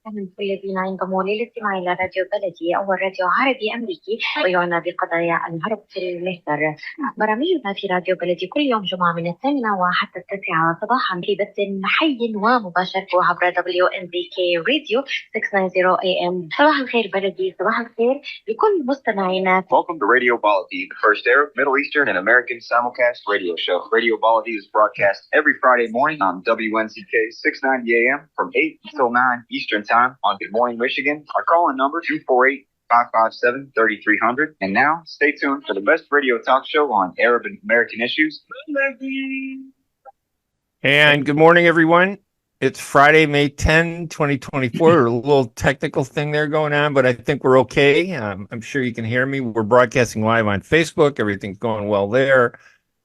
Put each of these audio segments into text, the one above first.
أهلا بكل الذين ينضموا للاستماع إلى راديو بلدي أول راديو عربي أمريكي ويعنى بقضايا العرب في المهجر. برامجنا في راديو بلدي كل يوم جمعة من 8 وحتى 9 صباحا في بث حي ومباشر عبر WNZK راديو 690 AM. صباح الخير بلدي، صباح الخير لكل مستمعينا. Welcome to Radio Baladi, the first Arab, Middle Eastern, and American simulcast radio show. Radio Baladi is broadcast every Friday morning on WNZK 690 AM from 8 until 9 Eastern Time on Good Morning Michigan. Our call-in number 248-557-3300. And now, stay tuned for the best radio talk show on Arab and American issues. And good morning, everyone. It's Friday, May 10, 2024. A little technical thing there going on, but I think we're okay. I'm sure you can hear me. We're broadcasting live on Facebook. Everything's going well there.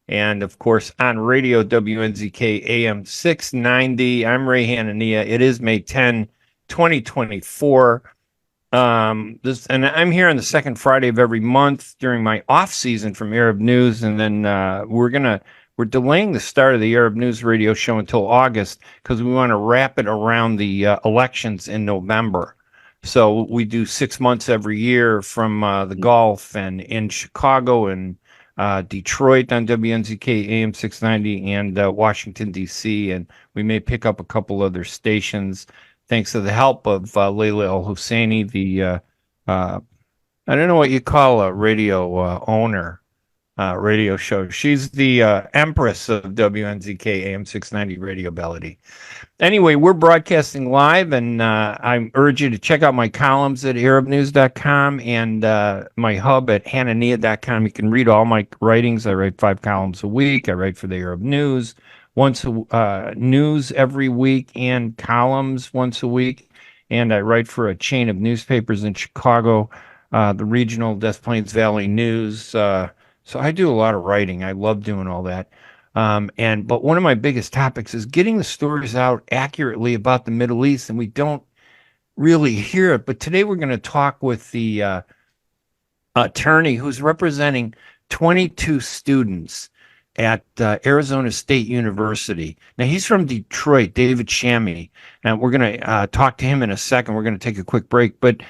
And, of course, on radio, WNZK AM 690. I'm Ray Hanania. It is May 10, 2024. And I'm here on the second Friday of every month during my off season from Arab News. And then we're delaying the start of the Arab News radio show until August because we want to wrap it around the elections in November. So we do 6 months every year from the Gulf and in Chicago and Detroit on WNZK AM 690 and Washington, D.C. And we may pick up a couple other stations thanks to the help of Layla El-Husseini, the, I don't know what you call a radio owner. Radio show. She's the empress of WNZK AM 690 Radio Bellady. Anyway, we're broadcasting live, and I urge you to check out my columns at arabnews.com and my hub at hanania.com. You can read all my writings. I write 5 columns a week. I write for the Arab News news every week and columns once a week. And I write for a chain of newspapers in Chicago, the regional Des Plaines Valley News. So I do a lot of writing. I love doing all that. But one of my biggest topics is getting the stories out accurately about the Middle East, and we don't really hear it. But today we're going to talk with the attorney who's representing 22 students at Arizona State University. Now, he's from Detroit, David Chami, and we're going to talk to him in a second. We're going to take a quick break, but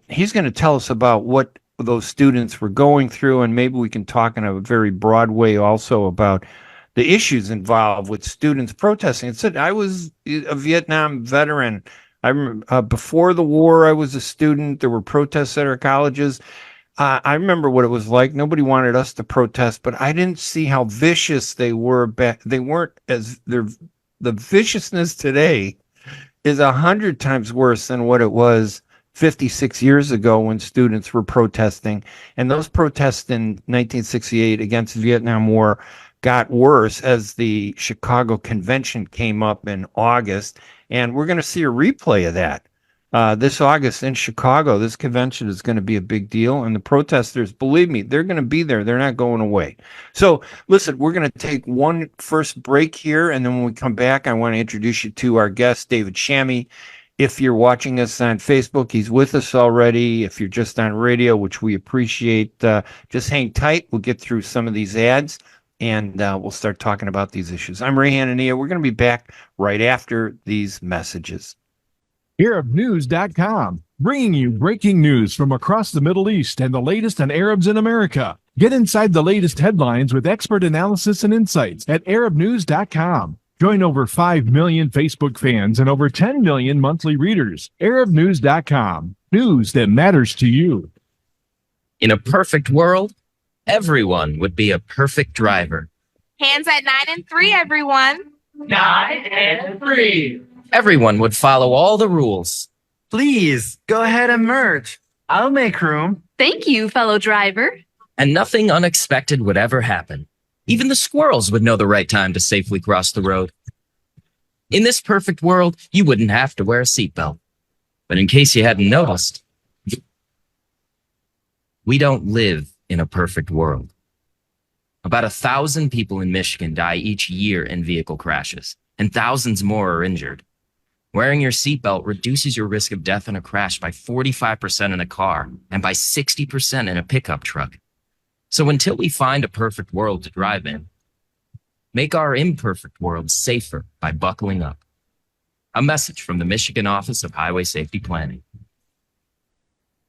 he's going to tell us about what those students were going through, and maybe we can talk in a very broad way also about the issues involved with students protesting. It said I was a Vietnam veteran. I remember before the war, I was a student. There were protests at our colleges. I remember what it was like. Nobody wanted us to protest, but I didn't see how vicious they were back. They weren't as the viciousness today is 100 times worse than what it was 56 years ago when students were protesting. And those protests in 1968 against the Vietnam War got worse as the Chicago Convention came up in August. And we're going to see a replay of that this August in Chicago. This convention is going to be a big deal. And the protesters, believe me, they're going to be there. They're not going away. So listen, we're going to take one first break here. And then when we come back, I want to introduce you to our guest, David Chami. If you're watching us on Facebook, he's with us already. If you're just on radio, which we appreciate, just hang tight. We'll get through some of these ads, and we'll start talking about these issues. I'm Ray Hanania. We're going to be back right after these messages. ArabNews.com, bringing you breaking news from across the Middle East and the latest on Arabs in America. Get inside the latest headlines with expert analysis and insights at ArabNews.com. Join over 5 million Facebook fans and over 10 million monthly readers. ArabNews.com. News that matters to you. In a perfect world, everyone would be a perfect driver. Hands at 9 and 3, everyone. 9 and 3. Everyone would follow all the rules. Please, go ahead and merge. I'll make room. Thank you, fellow driver. And nothing unexpected would ever happen. Even the squirrels would know the right time to safely cross the road. In this perfect world, you wouldn't have to wear a seatbelt. But in case you hadn't noticed, we don't live in a perfect world. About 1,000 people in Michigan die each year in vehicle crashes, and thousands more are injured. Wearing your seatbelt reduces your risk of death in a crash by 45% in a car and by 60% in a pickup truck. So until we find a perfect world to drive in, make our imperfect world safer by buckling up. A message from the Michigan Office of Highway Safety Planning.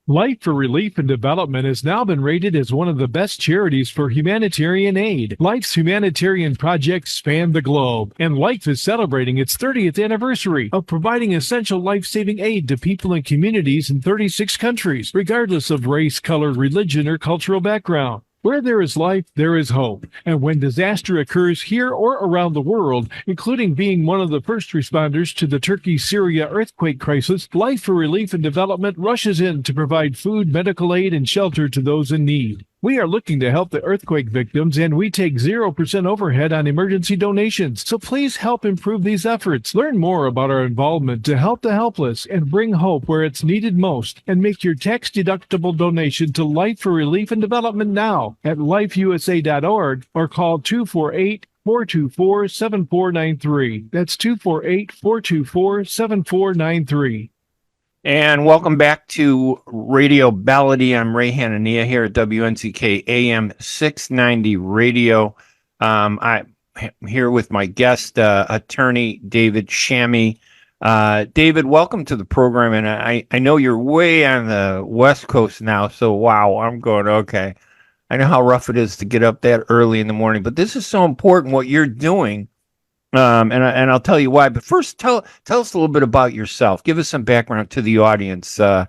Life for Relief and Development has now been rated as one of the best charities for humanitarian aid. Life's humanitarian projects span the globe, and Life is celebrating its 30th anniversary of providing essential life-saving aid to people and communities in 36 countries, regardless of race, color, religion, or cultural background. Where there is life, there is hope. And when disaster occurs here or around the world, including being one of the first responders to the Turkey-Syria earthquake crisis, Life for Relief and Development rushes in to provide food, medical aid, and shelter to those in need. We are looking to help the earthquake victims, and we take 0% overhead on emergency donations. So please help improve these efforts. Learn more about our involvement to help the helpless and bring hope where it's needed most. And make your tax-deductible donation to Life for Relief and Development now at lifeusa.org or call 248-424-7493. That's 248-424-7493. And welcome back to Radio Ballady. I'm Ray Hanania here at WNZK AM 690 Radio. I'm here with my guest, Attorney David Chami. David, welcome to the program. And I know you're way on the West Coast now, so wow, I'm going, okay. I know how rough it is to get up that early in the morning, but this is so important what you're doing. And I'll tell you why. But first, tell us a little bit about yourself. Give us some background to the audience. I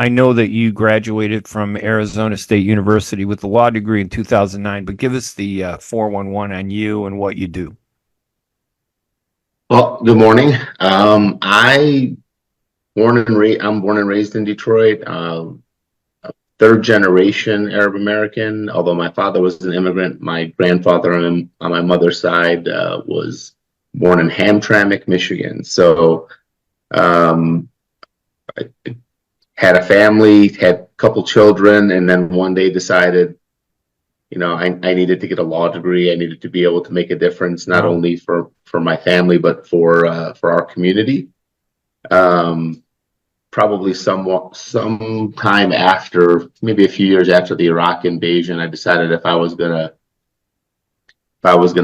know that you graduated from Arizona State University with a law degree in 2009, but give us the 411 on you and what you do. Well, good morning. I'm born and raised in Detroit. Third generation Arab American, although my father was an immigrant. My grandfather on my mother's side was born in Hamtramck, Michigan. So I had a family, had a couple children, and then one day decided, I needed to get a law degree. I needed to be able to make a difference, not only for my family, but for our community. Probably some time after, maybe a few years after the Iraq invasion, I decided if I was gonna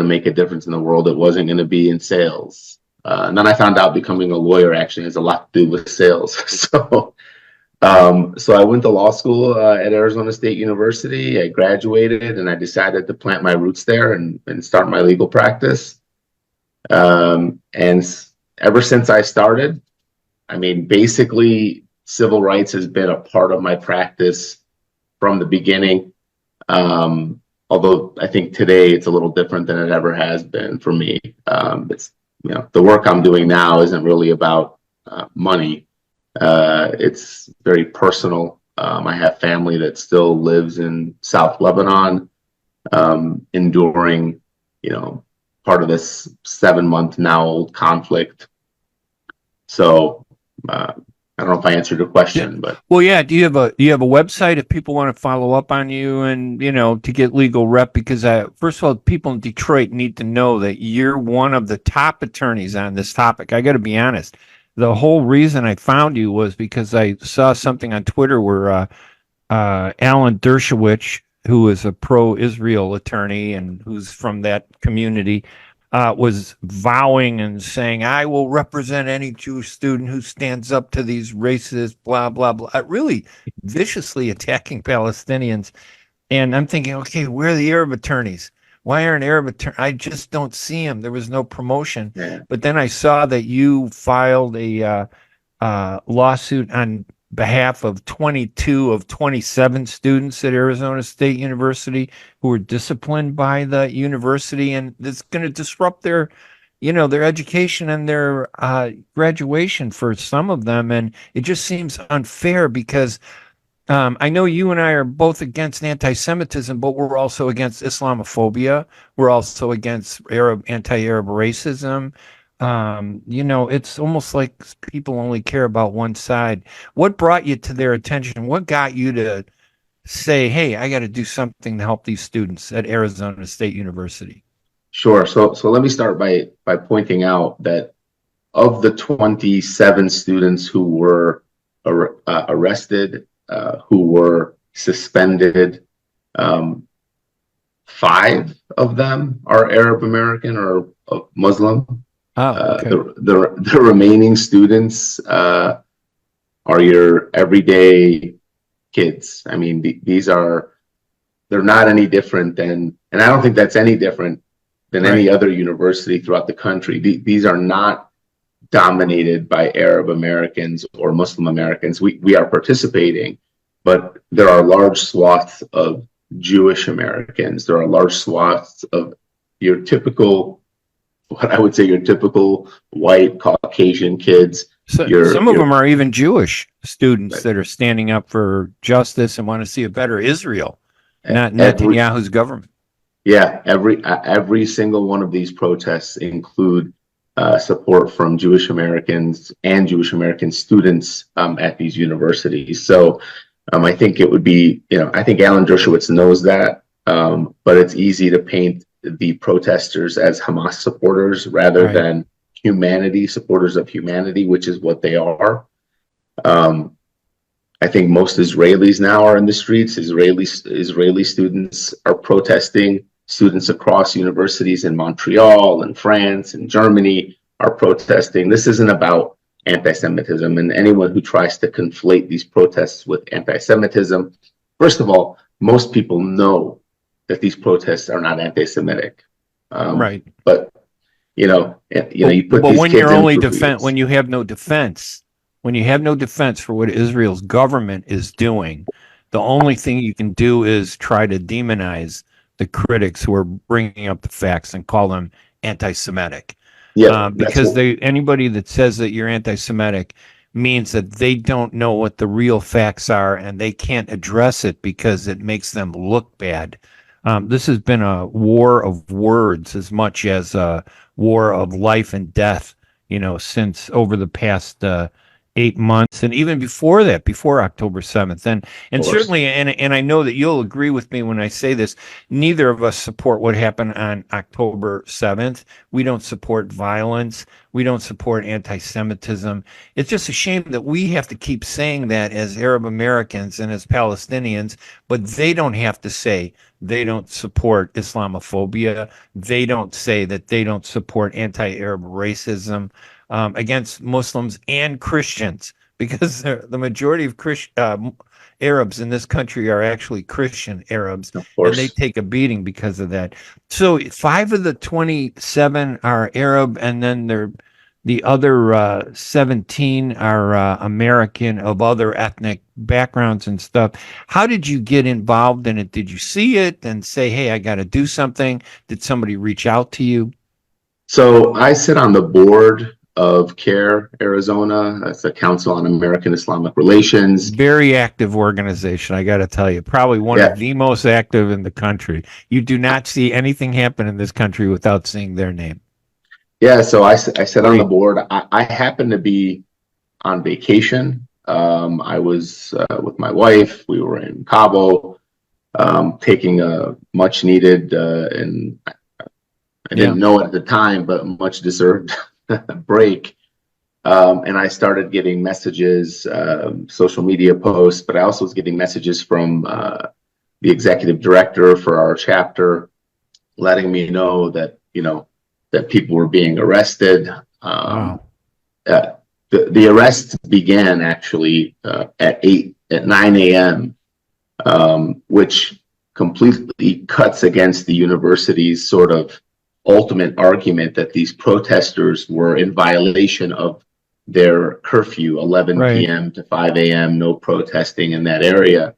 make a difference in the world, it wasn't gonna be in sales. And then I found out becoming a lawyer actually has a lot to do with sales. So I went to law school at Arizona State University. I graduated, and I decided to plant my roots there and start my legal practice. And ever since I started, basically, civil rights has been a part of my practice from the beginning. Although I think today it's a little different than it ever has been for me. It's the work I'm doing now isn't really about money. It's very personal. I have family that still lives in South Lebanon, enduring, part of this 7-month now old conflict. So I don't know if I answered your question, but well, yeah. Do you have a website if people want to follow up on you and to get legal rep? Because first of all, people in Detroit need to know that you're one of the top attorneys on this topic. I got to be honest. The whole reason I found you was because I saw something on Twitter where Alan Dershowitz, who is a pro-Israel attorney and who's from that community, was vowing and saying, I will represent any Jewish student who stands up to these racist, blah, blah, blah, really viciously attacking Palestinians. And I'm thinking, okay, where are the Arab attorneys? Why aren't Arab attorneys? I just don't see them. There was no promotion. Yeah. But then I saw that you filed a lawsuit on behalf of 22 of 27 students at Arizona State University who were disciplined by the university, and it's going to disrupt their education and their graduation for some of them. And it just seems unfair because I know you and I are both against anti-Semitism, but we're also against Islamophobia. We're also against anti-Arab racism. It's almost like people only care about one side. What brought you to their attention? What got you to say, hey, I got to do something to help these students at Arizona State University? Sure. So let me start by pointing out that of the 27 students who were arrested, who were suspended, 5 of them are Arab American or Muslim. Okay. The remaining students are your everyday kids. I mean, they're not any different than, and I don't think that's any different than any other university throughout the country. These are not dominated by Arab Americans or Muslim Americans. We are participating, but there are large swaths of Jewish Americans. There are large swaths of your typical, what I would say, your typical white Caucasian kids. So, some of them are even Jewish students that are standing up for justice and want to see a better Israel, not Netanyahu's government. Yeah, every single one of these protests include support from Jewish Americans and Jewish American students at these universities. So I think it would be, I think Alan Dershowitz knows that, but it's easy to paint the protesters as Hamas supporters rather than supporters of humanity, which is what they are. I think most Israelis now are in the streets. Israeli students are protesting. Students across universities in Montreal and France and Germany are protesting. This isn't about anti-Semitism, and anyone who tries to conflate these protests with anti-Semitism, first of all, most people know that these protests are not anti-Semitic. But you put these when kids you're in only groups. when you have no defense, for what Israel's government is doing, the only thing you can do is try to demonize the critics who are bringing up the facts and call them anti-Semitic. Because anybody that says that you're anti-Semitic means that they don't know what the real facts are and they can't address it because it makes them look bad. This has been a war of words as much as a war of life and death, since over the past 8 months, and even before that, before October 7th. And certainly, and I know that you'll agree with me when I say this, neither of us support what happened on October 7th. We don't support violence. We don't support anti-Semitism. It's just a shame that we have to keep saying that as Arab Americans and as Palestinians, but they don't have to say they don't support Islamophobia. They don't say that they don't support anti-Arab racism against Muslims and Christians, because the majority of Arabs in this country are actually Christian Arabs, and they take a beating because of that. So 5 of the 27 are Arab, and then the other 17 are American of other ethnic backgrounds and stuff. How did you get involved in it? Did you see it and say, hey, I got to do something? Did somebody reach out to you? So I sit on the board of CARE Arizona. That's the Council on American Islamic Relations. Very active organization, I got to tell you. Probably one of the most active in the country. You do not see anything happen in this country without seeing their name. Yeah, so I sit on the board. I happen to be on vacation. I was with my wife. We were in Cabo, taking a much needed, and I didn't know it at the time, but much deserved break. And I started getting messages, social media posts, but I also was getting messages from the executive director for our chapter, letting me know that, that people were being arrested. Wow. The arrests began actually at 9 a.m., which completely cuts against the university's sort of ultimate argument that these protesters were in violation of their curfew, 11 p.m. to 5 a.m., no protesting in that area.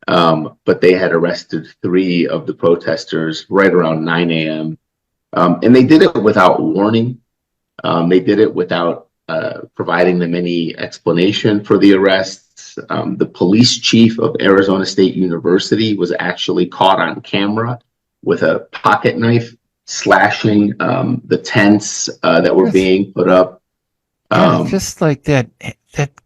But they had arrested 3 of the protesters right around 9 a.m. And they did it without warning. They did it without providing them any explanation for the arrests. The police chief of Arizona State University was actually caught on camera with a pocket knife slashing the tents that were being put up. Just like that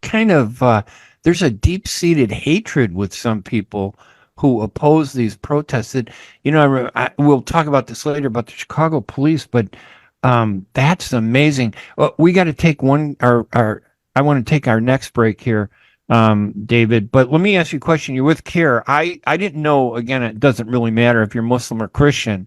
kind of, there's a deep-seated hatred with some people who oppose these protests. That, we'll talk about this later about the Chicago police, but that's amazing. Well, we got to take I want to take our next break here, David, but let me ask you a question. You're with CARE. I didn't know, again, it doesn't really matter if you're Muslim or Christian.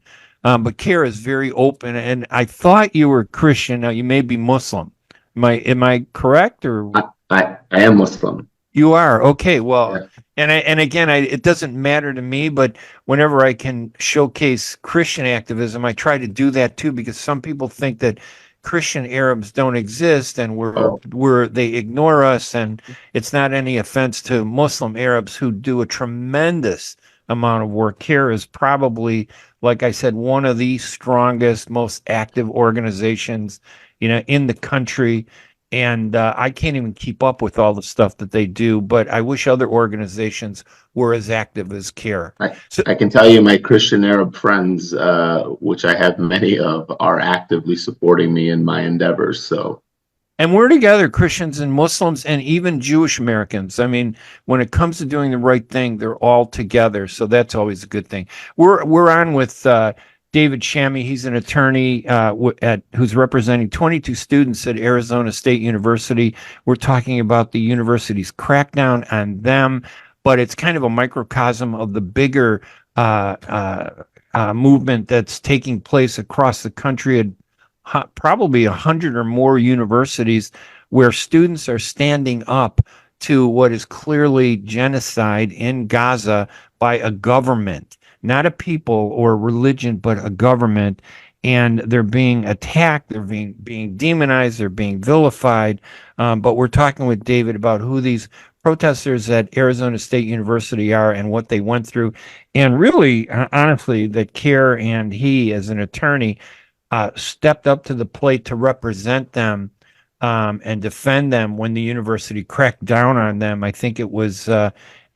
but CARE is very open. And I thought you were Christian. Now you may be Muslim. Am I correct? Or I am Muslim. you are? Okay. Well, Yeah. and again, it doesn't matter to me, but whenever I can showcase Christian activism, I try to do that too, because some people think that Christian Arabs don't exist and they ignore us, and it's not any offense to Muslim Arabs who do a tremendous amount of work. CARE is probably, like I said, one of the strongest, most active organizations, in the country. And I can't even keep up with all the stuff that they do, but I wish other organizations were as active as CARE. I can tell you my Christian Arab friends, which I have many of, are actively supporting me in my endeavors. So, and we're together, Christians and Muslims and even Jewish Americans. I mean, when it comes to doing the right thing, they're all together. So that's always a good thing. We're on with David Chami. He's an attorney who's representing 22 students at Arizona State University. We're talking about the university's crackdown on them, but it's kind of a microcosm of the bigger movement that's taking place across the country at probably 100 or more universities, where students are standing up to what is clearly genocide in Gaza by a government. Not a people or religion, but a government. And they're being attacked, they're being demonized, they're being vilified. But we're talking with David about who these protesters at Arizona State University are and what they went through. And really, honestly, that CARE and he, as an attorney, stepped up to the plate to represent them and defend them when the university cracked down on them. I think it was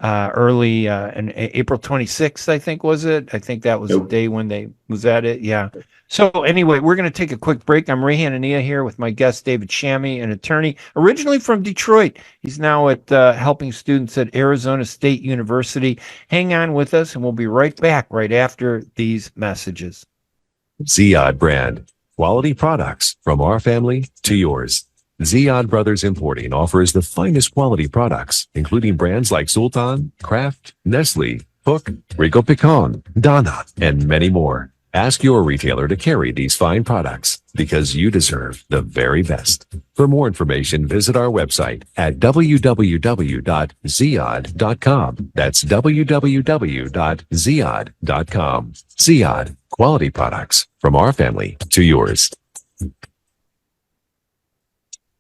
early in April 26th, I think, was it? I think that was the day when they was at it. Yeah. So anyway, we're going to take a quick break. I'm Ray Hanania here with my guest, David Chami, an attorney originally from Detroit. He's now at helping students at Arizona State University. Hang on with us, and we'll be right back right after these messages. Ziyad brand. Quality products from our family to yours. Ziyad Brothers Importing offers the finest quality products, including brands like Sultan, Kraft, Nestle, Hook, Rico Picon, Donna, and many more. Ask your retailer to carry these fine products because you deserve the very best. For more information, visit our website at www.ziyad.com. That's www.ziyad.com. Ziyad, quality products from our family to yours.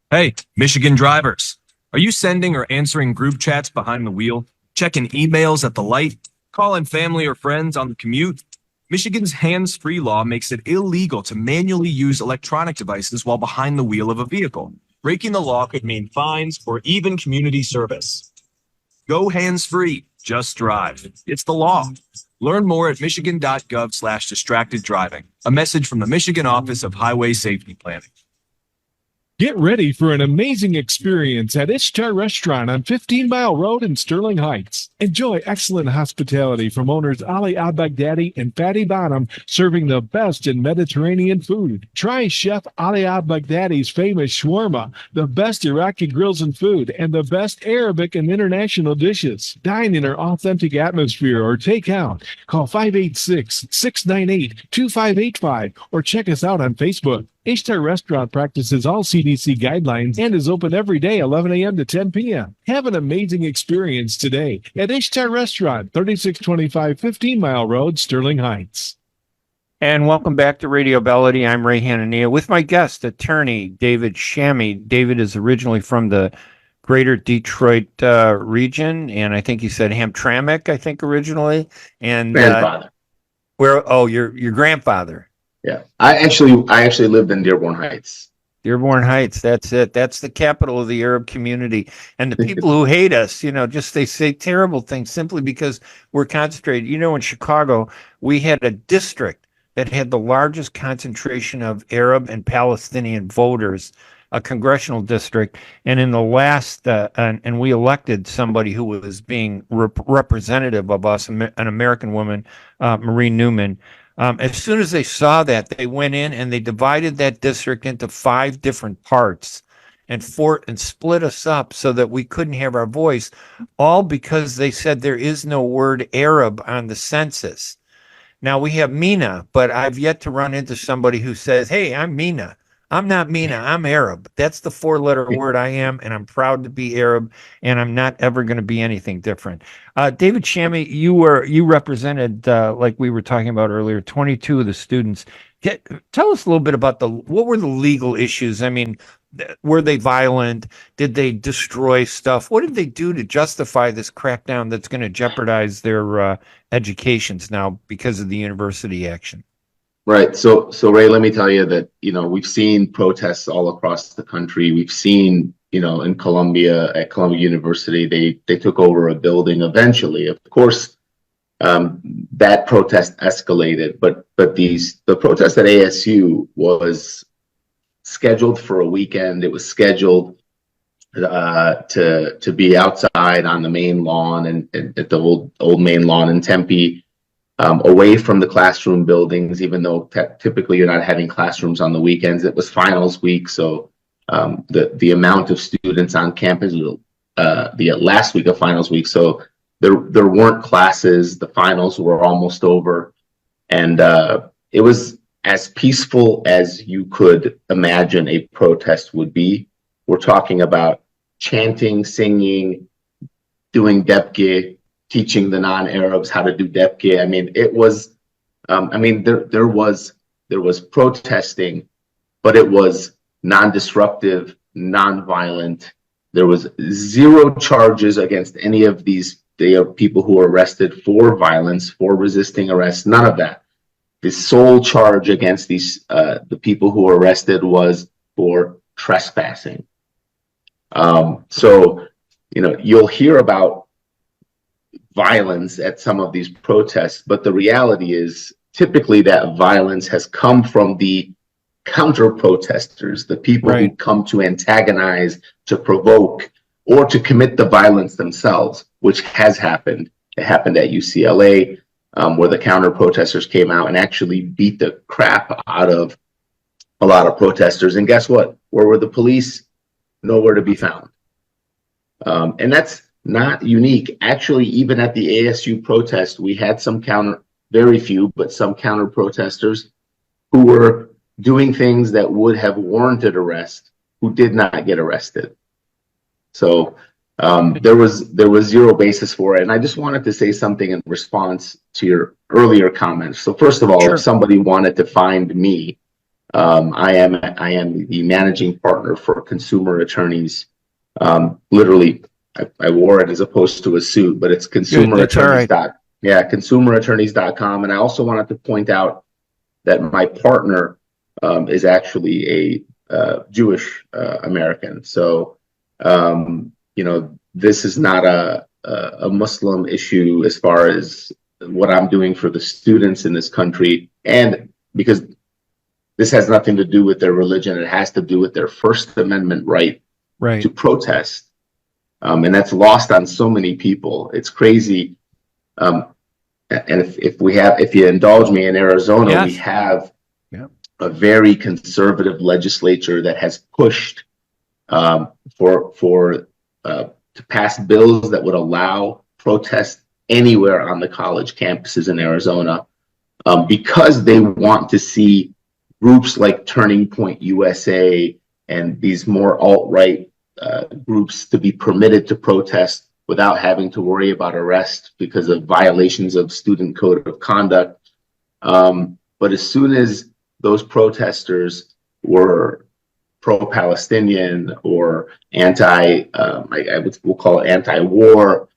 Hey, Michigan drivers, are you sending or answering group chats behind the wheel, checking emails at the light, calling family or friends on the commute? Michigan's hands-free law makes it illegal to manually use electronic devices while behind the wheel of a vehicle. Breaking the law could mean fines or even community service. Go hands-free, just drive. It's the law. Learn more at michigan.gov/distracted driving. A message from the Michigan Office of Highway Safety Planning. Get ready for an amazing experience at Ishtar Restaurant on 15 Mile Road in Sterling Heights. Enjoy excellent hospitality from owners Ali Al-Baghdadi and Fatty Bottom, serving the best in Mediterranean food. Try Chef Ali Al-Baghdadi's famous shawarma, the best Iraqi grills and food, and the best Arabic and international dishes. Dine in our authentic atmosphere or take out. Call 586-698-2585 or check us out on Facebook. Ishtar Restaurant practices all CDC guidelines and is open every day, 11 a.m. to 10 p.m. Have an amazing experience today at Ishtar Restaurant, 3625 15 Mile Road, Sterling Heights. And welcome back to Radio Bellady. I'm Ray Hanania with my guest, attorney David Chami. David is originally from the greater Detroit region, and I think he said Hamtramck, I think, originally. And grandfather. Your grandfather. Yeah, I actually lived in Dearborn Heights. Dearborn Heights, that's it. That's the capital of the Arab community. And the people who hate us, they say terrible things simply because we're concentrated. In Chicago, we had a district that had the largest concentration of Arab and Palestinian voters, a congressional district. And in the last, and we elected somebody who was being representative of us, an American woman, Marie Newman. As soon as they saw that, they went in and they divided that district into 5 different parts and split us up so that we couldn't have our voice, all because they said there is no word Arab on the census. Now we have Mina, but I've yet to run into somebody who says, "Hey, I'm Mina." I'm not Mina, I'm Arab. That's the 4-letter word I am, and I'm proud to be Arab, and I'm not ever going to be anything different. David Chami, you represented, like we were talking about earlier, 22 of the students. Tell us a little bit about what were the legal issues? I mean, were they violent? Did they destroy stuff? What did they do to justify this crackdown that's going to jeopardize their educations now because of the university action? Right. So Ray, let me tell you that, we've seen protests all across the country. We've seen, in Columbia, at Columbia University, they took over a building eventually. Of course, that protest escalated, but the protest at ASU was scheduled for a weekend. It was scheduled to be outside on the main lawn and at the old main lawn in Tempe. Away from the classroom buildings, even though typically you're not having classrooms on the weekends. It was finals week, so the amount of students on campus, the last week of finals week, so there weren't classes. The finals were almost over, and it was as peaceful as you could imagine a protest would be. We're talking about chanting, singing, doing debke, teaching the non-Arabs how to do debke. I mean, it was, there was protesting, but it was non-disruptive, non-violent. There was zero charges against any of these people who were arrested for violence, for resisting arrest, none of that. The sole charge against the people who were arrested was for trespassing. So, you'll hear about violence at some of these protests, but the reality is typically that violence has come from the counter protesters, the people who come to antagonize, to provoke, or to commit the violence themselves, which has happened. It happened at UCLA, where the counter protesters came out and actually beat the crap out of a lot of protesters. And guess what? Where were the police? Nowhere to be found. And that's not unique. Actually, even at the ASU protest, we had very few, but some counter protesters who were doing things that would have warranted arrest, who did not get arrested. So there was zero basis for it. And I just wanted to say something in response to your earlier comments. So first of all, If somebody wanted to find me, I am the managing partner for Consumer Attorneys. Literally, I wore it as opposed to a suit, but it's consumerattorneys.com. And I also wanted to point out that my partner is actually a Jewish American. So, this is not a Muslim issue as far as what I'm doing for the students in this country. And because this has nothing to do with their religion, it has to do with their First Amendment right to protest. And that's lost on so many people. It's crazy. And if you indulge me, in Arizona, we have a very conservative legislature that has pushed to pass bills that would allow protests anywhere on the college campuses in Arizona, because they want to see groups like Turning Point USA and these more alt-right groups to be permitted to protest without having to worry about arrest because of violations of student code of conduct. But as soon as those protesters were pro-Palestinian or we'll call it anti-war,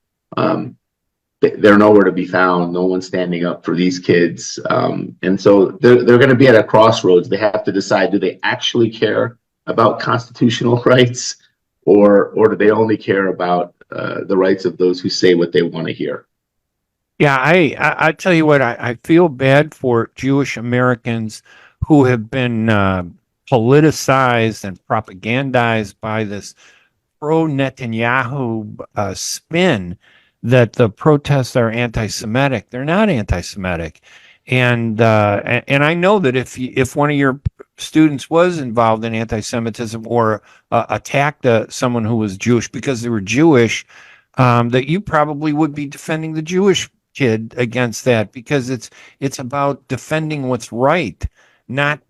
they're nowhere to be found. No one's standing up for these kids. And so they're going to be at a crossroads. They have to decide, do they actually care about constitutional rights, or do they only care about the rights of those who say what they want to hear? Yeah, I tell you what, I feel bad for Jewish Americans who have been politicized and propagandized by this pro-Netanyahu spin that the protests are anti-Semitic. They're not anti-Semitic. And I know that if one of your students was involved in anti-Semitism or attacked someone who was Jewish because they were Jewish, that you probably would be defending the Jewish kid against that, because it's about defending what's right, not,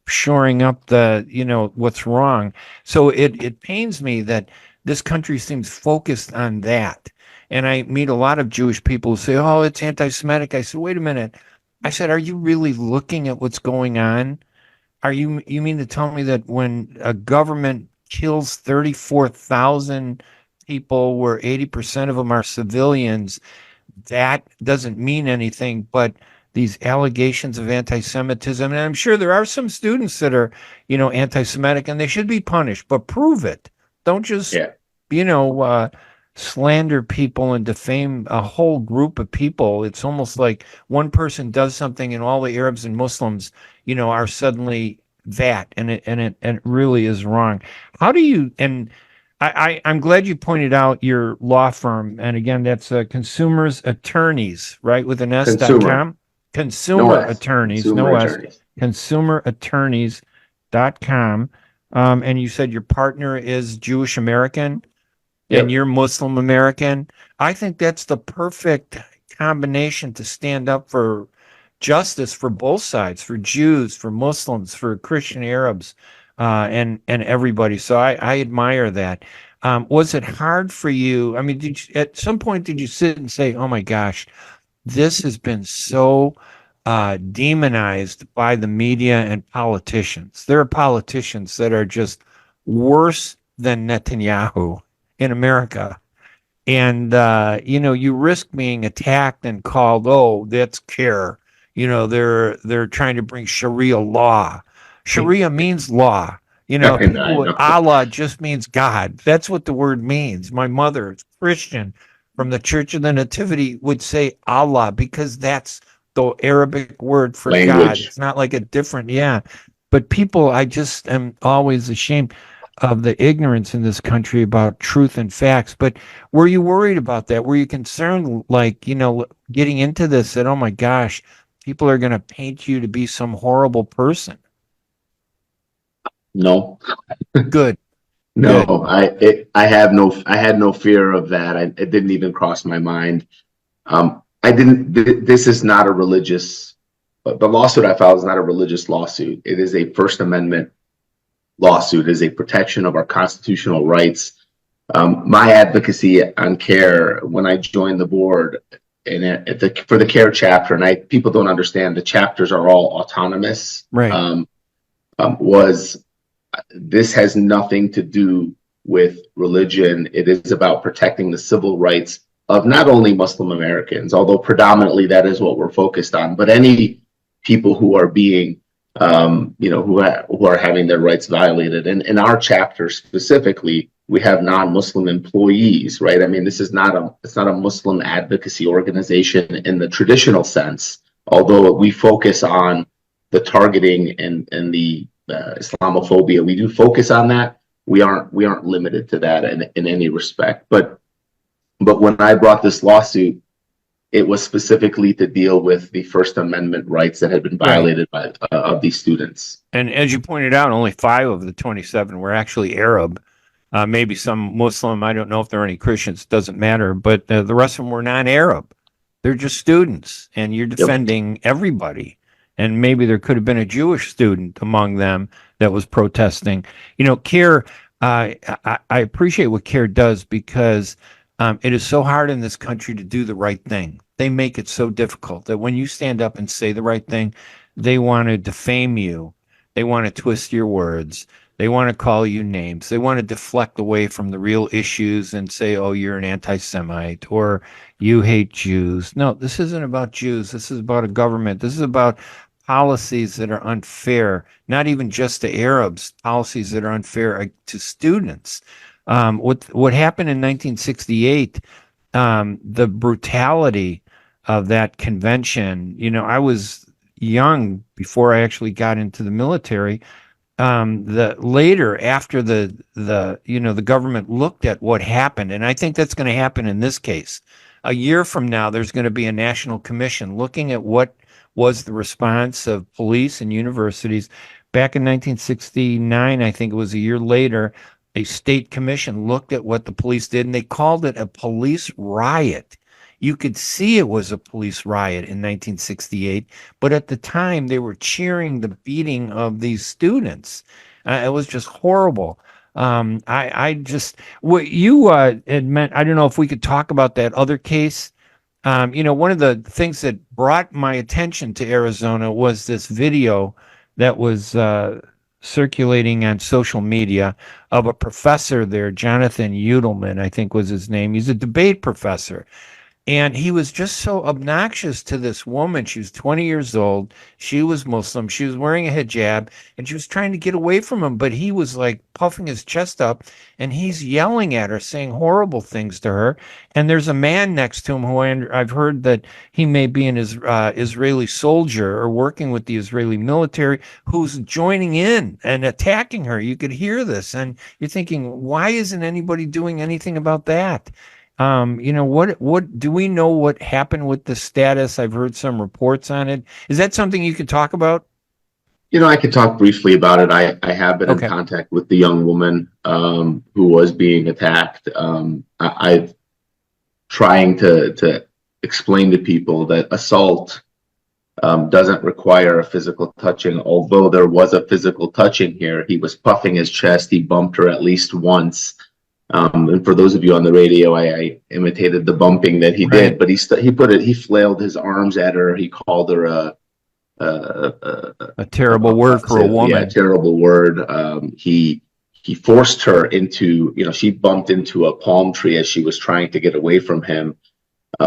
shoring up the, what's wrong. So it pains me that this country seems focused on that. And I meet a lot of Jewish people who say, oh, it's anti-Semitic. I said, wait a minute. I said, are you really looking at what's going on? You mean to tell me that when a government kills 34,000 people, where 80% of them are civilians, that doesn't mean anything, but these allegations of anti-Semitism, and I'm sure there are some students that are, anti-Semitic, and they should be punished, but prove it. Don't just, slander people and defame a whole group of people. It's almost like one person does something and all the Arabs and Muslims, are suddenly that, and it really is wrong. How do you, and I'm glad you pointed out your law firm, and again, that's Consumers Attorneys, right, with an S.com. Consumer Attorneys, no S, consumerattorneys.com. And you said your partner is Jewish American. Yep. And you're Muslim American. I think that's the perfect combination to stand up for justice for both sides, for Jews, for Muslims, for Christian Arabs, and everybody. So I admire that. Was it hard for you? I mean, at some point did you sit and say, "Oh my gosh, this has been so demonized by the media and politicians"? There are politicians that are just worse than Netanyahu in America. And, you risk being attacked and called, oh, that's CARE. They're trying to bring Sharia law. Sharia means law. Allah just means God. That's what the word means. My mother, Christian, from the Church of the Nativity, would say Allah, because that's the Arabic word for God. It's not like a different, But people, I just am always ashamed of the ignorance in this country about truth and facts. But were you worried about that? Were you concerned, like, getting into this, that, oh my gosh, people are going to paint you to be some horrible person? No. Good. No, Good. I had no fear of that. It didn't even cross my mind. This is not a religious, the lawsuit I filed is not a religious lawsuit. It is a First Amendment lawsuit, is a protection of our constitutional rights. My advocacy on CARE, when I joined the board for the CARE chapter, and people don't understand, the chapters are all autonomous. Right. This has nothing to do with religion. It is about protecting the civil rights of not only Muslim Americans, although predominantly that is what we're focused on, but any people who are being who are having their rights violated. And in our chapter specifically, we have non-Muslim employees, right? I mean, it's not a Muslim advocacy organization in the traditional sense, although we focus on the targeting and the Islamophobia. We do focus on that. We aren't limited to that in any respect. But when I brought this lawsuit, it was specifically to deal with the First Amendment rights that had been violated by of these students. And as you pointed out, only 5 of the 27 were actually Arab. Maybe some Muslim. I don't know if there are any Christians. Doesn't matter. But the rest of them were non-Arab. They're just students, and you're defending everybody. And maybe there could have been a Jewish student among them that was protesting. CARE. I appreciate what CARE does, because it is so hard in this country to do the right thing. They make it so difficult that when you stand up and say the right thing, they want to defame you. They want to twist your words. They want to call you names. They want to deflect away from the real issues and say, oh, you're an anti-Semite or you hate Jews. No, this isn't about Jews. This is about a government. This is about policies that are unfair, not even just to Arabs, policies that are unfair to students. What happened in 1968, the brutality of that convention, I was young before I actually got into the military. Later, after the government looked at what happened, and I think that's going to happen in this case. A year from now, there's going to be a national commission looking at what was the response of police and universities. Back in 1969, I think it was a year later, a state commission looked at what the police did, and they called it a police riot You could see it was a police riot in 1968, but at the time they were cheering the beating of these students. It was just horrible. I just, what you had meant, I don't know if we could talk about that other case. One of the things that brought my attention to Arizona was this video that was circulating on social media of a professor there, Jonathan Udelman, I think was his name. He's a debate professor. And he was just so obnoxious to this woman. She was 20 years old. She was Muslim. She was wearing a hijab, and she was trying to get away from him. But he was like puffing his chest up, and he's yelling at her, saying horrible things to her. And there's a man next to him who I've heard that he may be an Israeli soldier or working with the Israeli military, who's joining in and attacking her. You could hear this, and you're thinking, why isn't anybody doing anything about that? What do we know what happened with the status? I've heard some reports on it. Is that something you could talk about? I could talk briefly about it. I have been in contact with the young woman who was being attacked. I've trying to explain to people that assault doesn't require a physical touching. Although there was a physical touching here, he was puffing his chest. He bumped her at least once. And for those of you on the radio, I imitated the bumping that he did, but he flailed his arms at her. He called her a terrible word for a woman. Yeah, a terrible word. He forced her into, she bumped into a palm tree as she was trying to get away from him.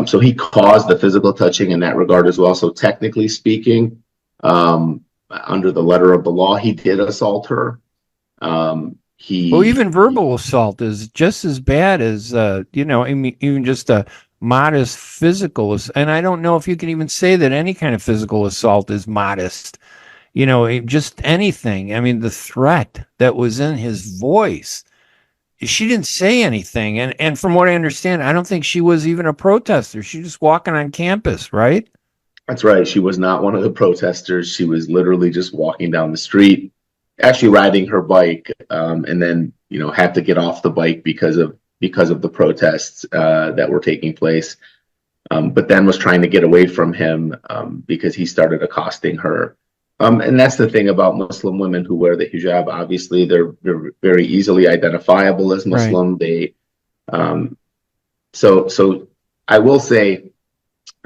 So he caused the physical touching in that regard as well. So technically speaking, under the letter of the law, he did assault her. Even verbal assault is just as bad as, even just a modest physical. And I don't know if you can even say that any kind of physical assault is modest. Just anything. I mean, the threat that was in his voice. She didn't say anything. And from what I understand, I don't think she was even a protester. She was just walking on campus, right? That's right. She was not one of the protesters. She was literally just walking down the street, actually riding her bike, and then had to get off the bike because of the protests that were taking place, but then was trying to get away from him because he started accosting her. And that's the thing about Muslim women who wear the hijab. Obviously, they're very easily identifiable as Muslim. Right. So I will say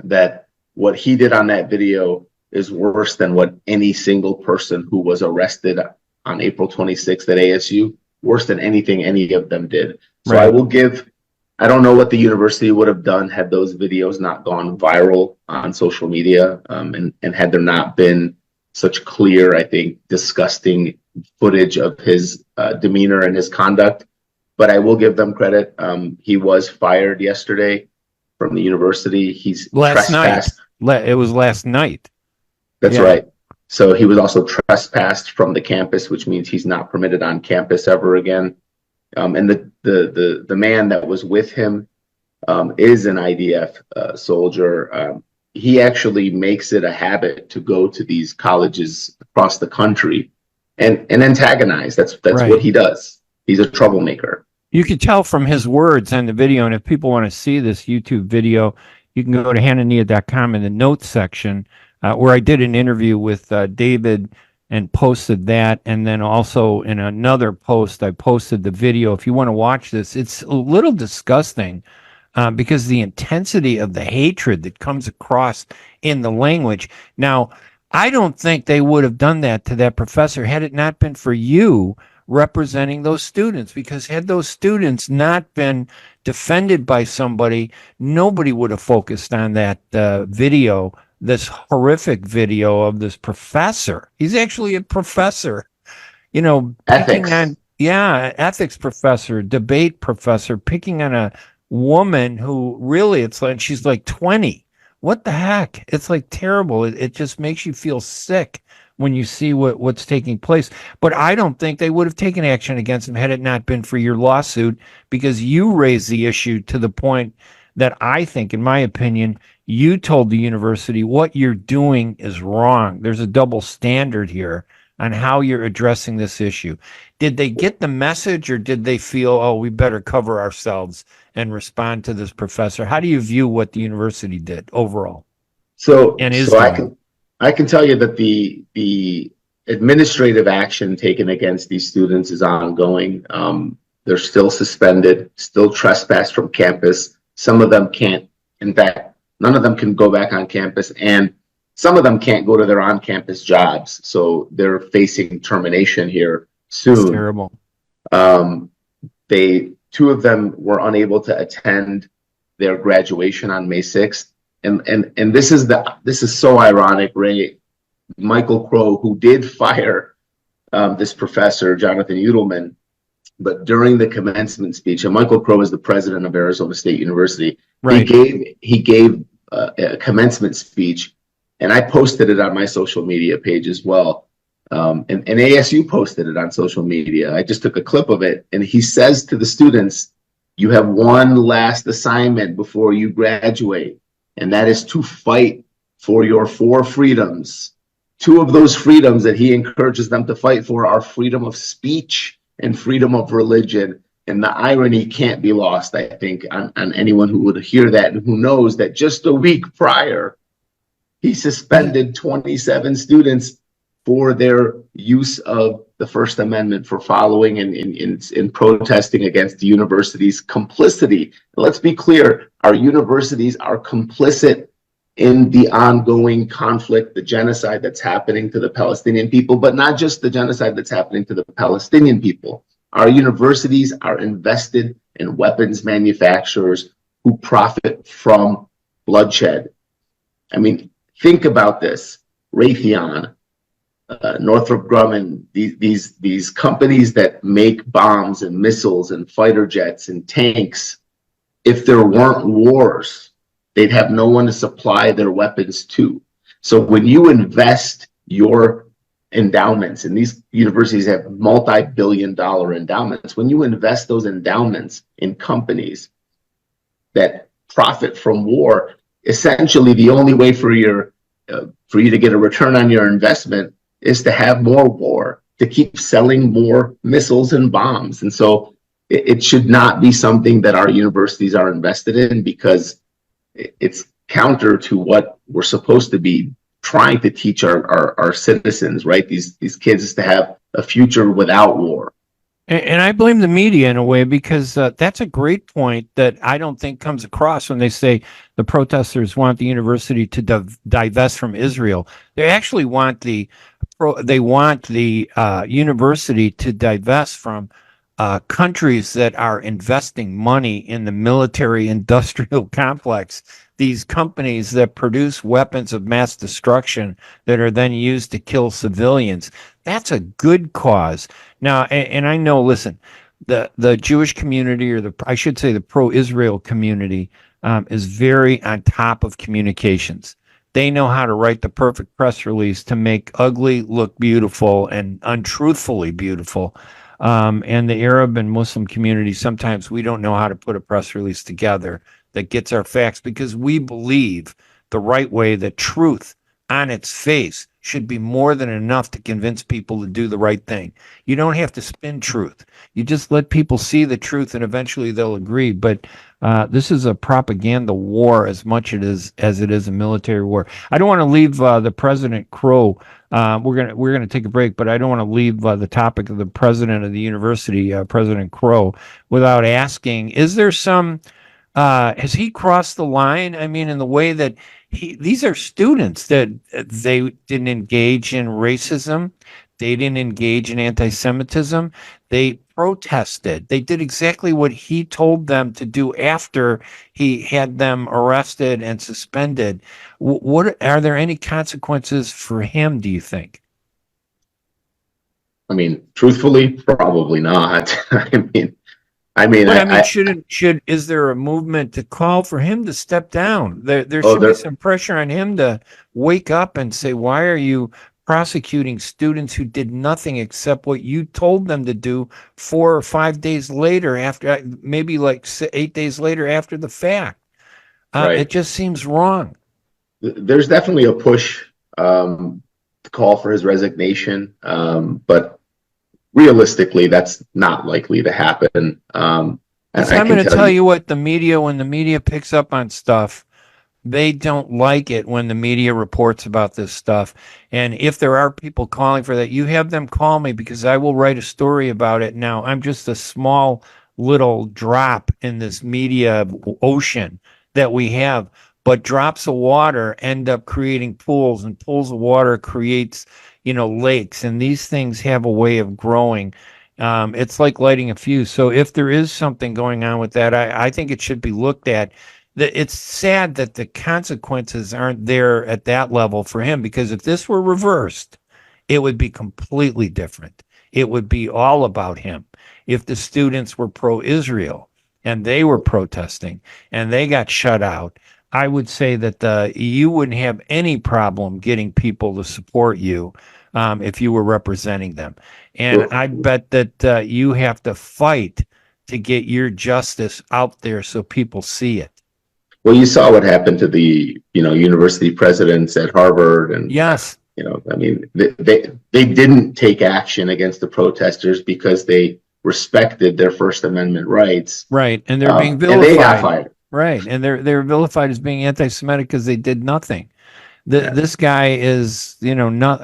that what he did on that video is worse than what any single person who was arrested on April 26th at ASU, worse than anything any of them did. So right. I don't know what the university would have done had those videos not gone viral on social media, and had there not been such clear, I think, disgusting footage of his demeanor and his conduct. But I will give them credit. He was fired yesterday from the university. He's trespassed. It was last night. That's right. So he was also trespassed from the campus, which means he's not permitted on campus ever again. And the man that was with him is an IDF soldier. He actually makes it a habit to go to these colleges across the country and antagonize. That's right. What he does. He's a troublemaker. You could tell from his words on the video. And if people want to see this YouTube video, you can go to hanania.com in the notes section, where I did an interview with David and posted that. And then also in another post, I posted the video. If you want to watch this, it's a little disgusting because the intensity of the hatred that comes across in the language. Now, I don't think they would have done that to that professor had it not been for you representing those students, because had those students not been defended by somebody, nobody would have focused on that video, this horrific video of this professor. He's actually a professor, ethics. Ethics professor, debate professor, picking on a woman who really, it's like, she's like 20. What the heck? It's like terrible. It just makes you feel sick when you see what's taking place. But I don't think they would have taken action against him had it not been for your lawsuit, because you raised the issue to the point that I think, in my opinion, you told the university what you're doing is wrong. There's a double standard here. on how you're addressing this issue. Did they get the message, or did they feel, oh, we better cover ourselves and respond to this professor? How do you view what the university did overall? So, And so I can tell you that the administrative action taken against these students is ongoing. They're still suspended, still trespassed from campus. Some of them can't, in fact, none of them can go back on campus, and some of them can't go to their on-campus jobs. So they're facing termination here soon. It's terrible. Two of them were unable to attend their graduation on May 6th. And this is so ironic, Ray. Michael Crow, who did fire this professor, Jonathan Udelman, but during the commencement speech, and Michael Crow is the president of Arizona State University, right. he gave a commencement speech, and I posted it on my social media page as well. And ASU posted it on social media. I just took a clip of it, and he says to the students, you have one last assignment before you graduate, and that is to fight for your 4 freedoms. 2 of those freedoms that he encourages them to fight for are freedom of speech and freedom of religion. And the irony can't be lost, I think, on anyone who would hear that and who knows that just a week prior, he suspended 27 students for their use of the First Amendment, for following and protesting against the university's complicity. Let's be clear, our universities are complicit in the ongoing conflict, the genocide that's happening to the Palestinian people, but not just the genocide that's happening to the Palestinian people. Our universities are invested in weapons manufacturers who profit from bloodshed. I mean, think about this. Raytheon, Northrop Grumman, these companies that make bombs and missiles and fighter jets and tanks, if there weren't wars, they'd have no one to supply their weapons to. So when you invest your endowments, and these universities have multi-billion-dollar endowments, when you invest those endowments in companies that profit from war, essentially the only way for you to get a return on your investment is to have more war, to keep selling more missiles and bombs. And so it should not be something that our universities are invested in, because it's counter to what we're supposed to be trying to teach our citizens, right? These kids is to have a future without war. And I blame the media in a way, because that's a great point that I don't think comes across when they say the protesters want the university to divest from Israel. They actually want the university to divest from countries that are investing money in the military-industrial complex, these companies that produce weapons of mass destruction that are then used to kill civilians. That's a good cause. Now, and I know, listen, the Jewish community, or I should say the pro-Israel community, is very on top of communications. They know how to write the perfect press release to make ugly look beautiful and untruthfully beautiful. And the Arab and Muslim community, sometimes we don't know how to put a press release together that gets our facts, because we believe the right way that truth on its face should be more than enough to convince people to do the right thing. You don't have to spin truth. You just let people see the truth, and eventually they'll agree. But this is a propaganda war as much as it is a military war. I don't want to leave the President Crow. We're gonna take a break, but I don't want to leave the topic of the president of the university, President Crow, without asking: is there some? Has he crossed the line? I mean, in the way that these are students that they didn't engage in racism. They didn't engage in anti-Semitism. They protested. They did exactly what he told them to do after he had them arrested and suspended. What are there any consequences for him, do you think? I mean, truthfully, probably not. Is there a movement to call for him to step down? There should be some pressure on him to wake up and say, why are you prosecuting students who did nothing except what you told them to do 4 or 5 days later, after maybe like 8 days later after the fact? Right. It just seems wrong. There's definitely a push to call for his resignation, but realistically, that's not likely to happen. I'm going to tell you what the media, when the media picks up on stuff, they don't like it when the media reports about this stuff. And if there are people calling for that, you have them call me because I will write a story about it. Now, I'm just a small little drop in this media ocean that we have, but drops of water end up creating pools, and pools of water creates, lakes, and these things have a way of growing. It's like lighting a fuse. So if there is something going on with that, I think it should be looked at. It's sad that the consequences aren't there at that level for him, because if this were reversed, it would be completely different. It would be all about him. If the students were pro-Israel and they were protesting and they got shut out, I would say that you wouldn't have any problem getting people to support you if you were representing them. And I bet that you have to fight to get your justice out there so people see it. Well, you saw what happened to the, university presidents at Harvard, and yes, they didn't take action against the protesters because they respected their First Amendment rights. Right, and they're being vilified. And they got fired. Right, and they're vilified as being anti-Semitic because they did nothing. This guy is, not.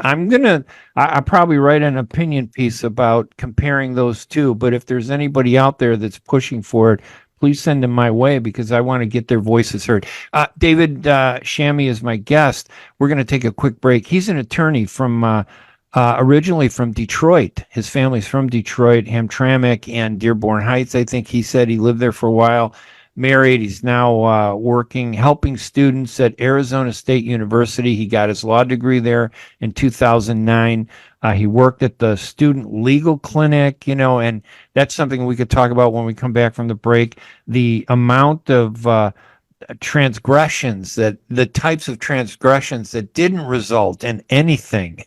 I'll probably write an opinion piece about comparing those two. But if there's anybody out there that's pushing for it, please send them my way, because I want to get their voices heard. David Chami is my guest. We're going to take a quick break. He's an attorney from originally from Detroit. His family's from Detroit, Hamtramck and Dearborn Heights. I think he said he lived there for a while. Married. He's now helping students at Arizona State University. He got his law degree there in 2009. He worked at the student legal clinic, and that's something we could talk about when we come back from the break. The amount of transgressions, the types of transgressions that didn't result in anything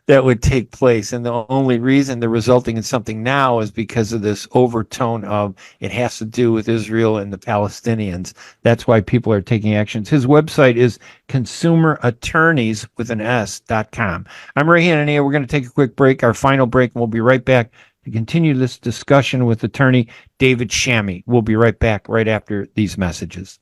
that would take place. And the only reason they're resulting in something now is because of this overtone of it has to do with Israel and the Palestinians. That's why people are taking actions. His website is consumerattorneys.com. I'm Ray Hanania. We're going to take a quick break, our final break, and we'll be right back to continue this discussion with attorney David Chami. We'll be right back right after these messages.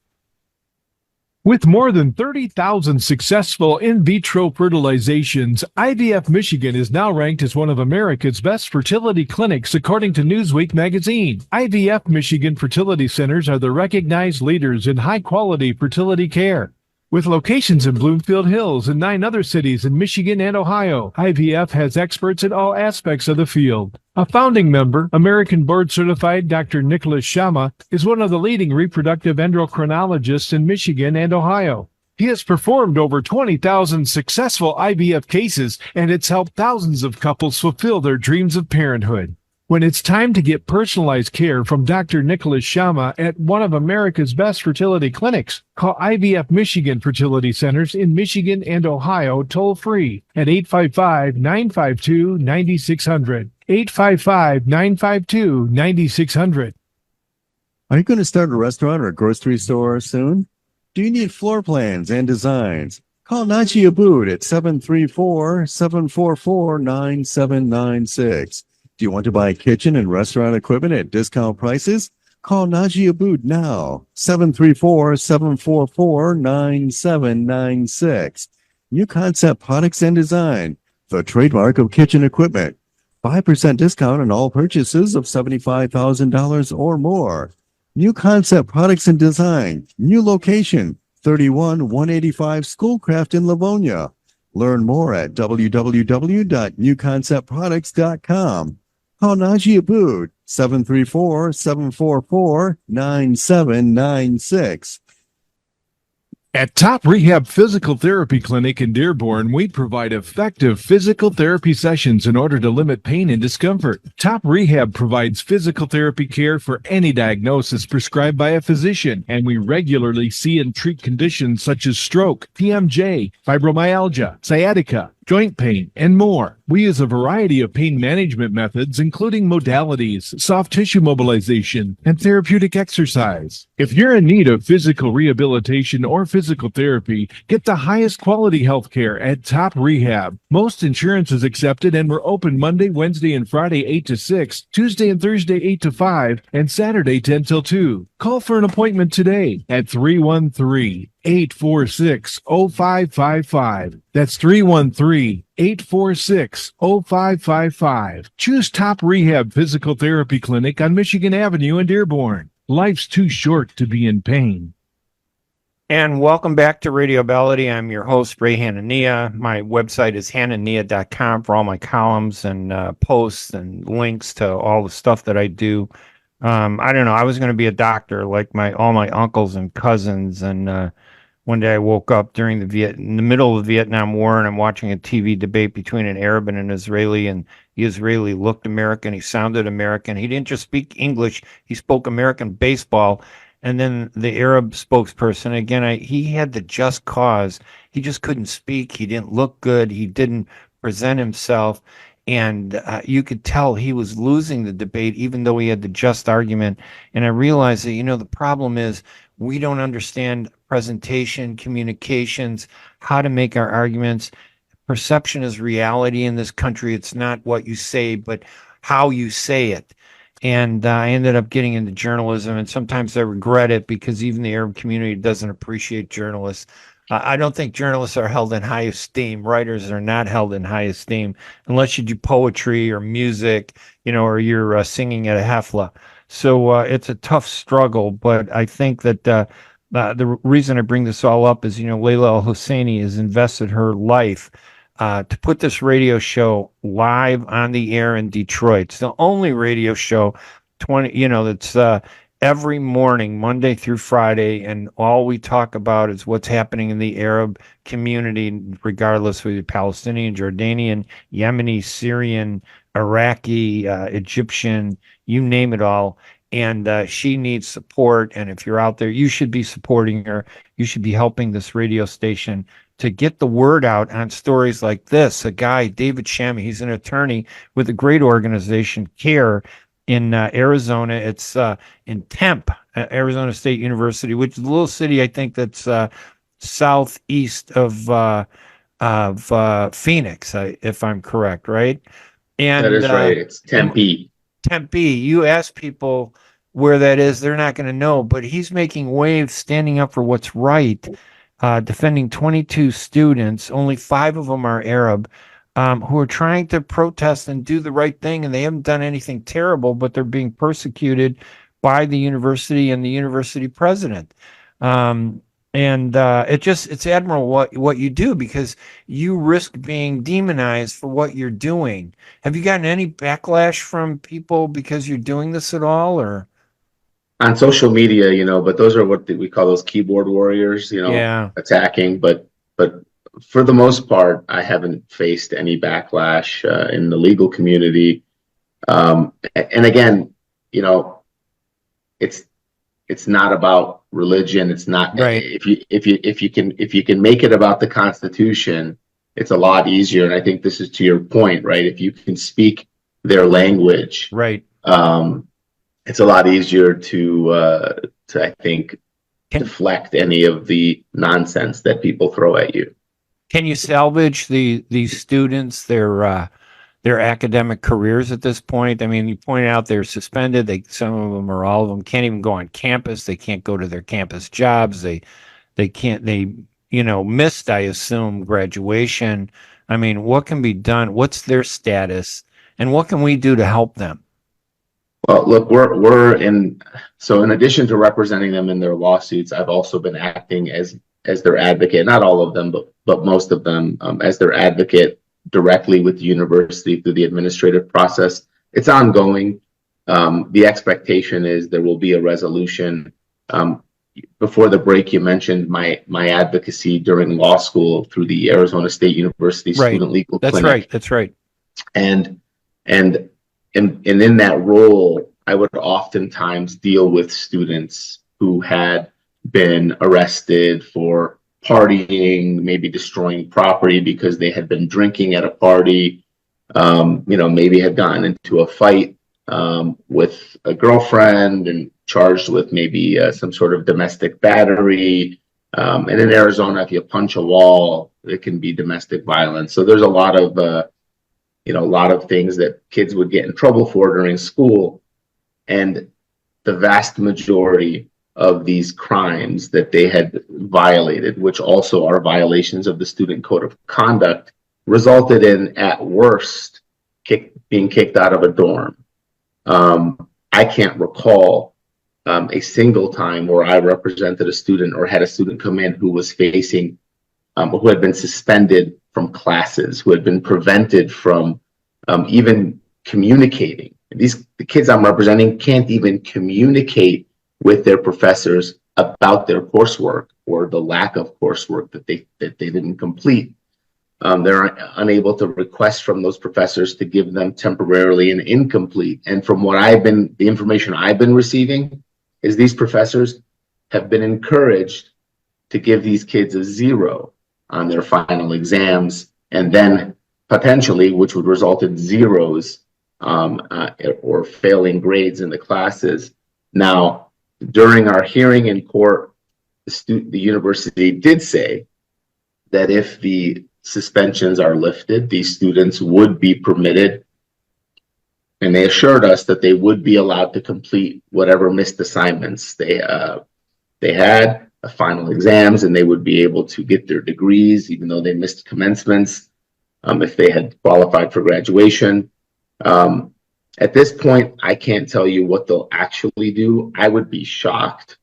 With more than 30,000 successful in vitro fertilizations, IVF Michigan is now ranked as one of America's best fertility clinics, according to Newsweek magazine. IVF Michigan fertility centers are the recognized leaders in high-quality fertility care. With locations in Bloomfield Hills and 9 other cities in Michigan and Ohio, IVF has experts in all aspects of the field. A founding member, American board-certified Dr. Nicholas Shama, is one of the leading reproductive endocrinologists in Michigan and Ohio. He has performed over 20,000 successful IVF cases, and it's helped thousands of couples fulfill their dreams of parenthood. When it's time to get personalized care from Dr. Nicholas Shama at one of America's best fertility clinics, call IVF Michigan Fertility Centers in Michigan and Ohio toll-free at 855-952-9600. 855-952-9600. Are you going to start a restaurant or a grocery store soon? Do you need floor plans and designs? Call Najee Abood at 734-744-9796. Do you want to buy kitchen and restaurant equipment at discount prices? Call Najee Abood now, 734-744-9796. New Concept Products and Design, the trademark of kitchen equipment. 5% discount on all purchases of $75,000 or more. New Concept Products and Design, new location, 31185 Schoolcraft in Livonia. Learn more at www.newconceptproducts.com. Call Najee Abood, 734-744-9796. At Top Rehab Physical Therapy Clinic in Dearborn, we provide effective physical therapy sessions in order to limit pain and discomfort. Top Rehab provides physical therapy care for any diagnosis prescribed by a physician, and we regularly see and treat conditions such as stroke, TMJ, fibromyalgia, sciatica, joint pain, and more. We use a variety of pain management methods, including modalities, soft tissue mobilization, and therapeutic exercise. If you're in need of physical rehabilitation or physical therapy, get the highest quality health care at Top Rehab. Most insurance is accepted, and we're open Monday, Wednesday, and Friday 8 to 6, Tuesday and Thursday 8 to 5, and Saturday 10 till 2. Call for an appointment today at 313-846-0555. That's 313-846-0555. Choose Top Rehab Physical Therapy Clinic on Michigan Avenue in Dearborn. Life's too short to be in pain. And welcome back to Radio Bellady. I'm your host, Ray Hanania. My website is hanania.com for all my columns and posts and links to all the stuff that I do. I don't know. I was going to be a doctor like all my uncles and cousins. And one day I woke up in the middle of the Vietnam War, and I'm watching a TV debate between an Arab and an Israeli. And the Israeli looked American. He sounded American. He didn't just speak English. He spoke American baseball. And then the Arab spokesperson, again, he had the just cause. He just couldn't speak. He didn't look good. He didn't present himself. And you could tell he was losing the debate, even though he had the just argument. And I realized that, the problem is we don't understand presentation, communications, how to make our arguments. Perception is reality in this country. It's not what you say, but how you say it. And I ended up getting into journalism, and sometimes I regret it because even the Arab community doesn't appreciate journalists. I don't think journalists are held in high esteem. Writers are not held in high esteem unless you do poetry or music, or you're singing at a hafla. So it's a tough struggle, but I think that the reason I bring this all up is, Layla Al-Husseini has invested her life to put this radio show live on the air in Detroit. It's the only radio show that's every morning, Monday through Friday, and all we talk about is what's happening in the Arab community, regardless of the Palestinian, Jordanian, Yemeni, Syrian, Iraqi, Egyptian, you name it all. And she needs support. And if you're out there, you should be supporting her. You should be helping this radio station to get the word out on stories like this. A guy, David Chami, he's an attorney with a great organization, CARE, in Arizona. It's in Tempe, Arizona State University, which is a little city, I think, that's southeast of Phoenix, if I'm correct, right? And that is right. It's Tempe. Tempe. You ask people where that is, they're not going to know, but he's making waves, standing up for what's right, defending 22 students. Only 5 of them are Arab, who are trying to protest and do the right thing, and they haven't done anything terrible, but they're being persecuted by the university and the university president. It's admirable what you do, because you risk being demonized for what you're doing. Have you gotten any backlash from people because you're doing this at all, or? On social media, but those are what we call those keyboard warriors, attacking. But for the most part, I haven't faced any backlash in the legal community. And again, it's not about religion. It's not right. If you can make it about the Constitution, it's a lot easier. And I think this is to your point, right? If you can speak their language, right, it's a lot easier to I think deflect any of the nonsense that people throw at you. Can you salvage these students their academic careers at this point? I mean, you pointed out they're suspended. Some of them or all of them can't even go on campus. They can't go to their campus jobs. They missed, I assume, graduation. I mean, what can be done? What's their status, and what can we do to help them? Well, look, in addition to representing them in their lawsuits, I've also been acting as their advocate, not all of them, but most of them, as their advocate directly with the university through the administrative process. It's ongoing. The expectation is there will be a resolution. Before the break, you mentioned my advocacy during law school through the Arizona State University Student Legal Clinic. That's right. And in that role, I would oftentimes deal with students who had been arrested for partying, maybe destroying property because they had been drinking at a party, maybe had gotten into a fight with a girlfriend and charged with maybe some sort of domestic battery. And in Arizona, if you punch a wall, it can be domestic violence. So there's a lot of things that kids would get in trouble for during school. And the vast majority of these crimes that they had violated, which also are violations of the Student Code of Conduct, resulted in, at worst, being kicked out of a dorm. I can't recall a single time where I represented a student or had a student come in who was facing, who had been suspended from classes, who had been prevented from even communicating. The kids I'm representing can't even communicate with their professors about their coursework or the lack of coursework that they didn't complete. They're unable to request from those professors to give them temporarily an incomplete. And from the information I've been receiving is these professors have been encouraged to give these kids a 0 on their final exams, and then potentially, which would result in zeros or failing grades in the classes. Now, during our hearing in court, the university did say that if the suspensions are lifted, these students would be permitted, and they assured us that they would be allowed to complete whatever missed assignments they had, final exams, and they would be able to get their degrees even though they missed commencements if they had qualified for graduation. At this point, I can't tell you what they'll actually do. I would be shocked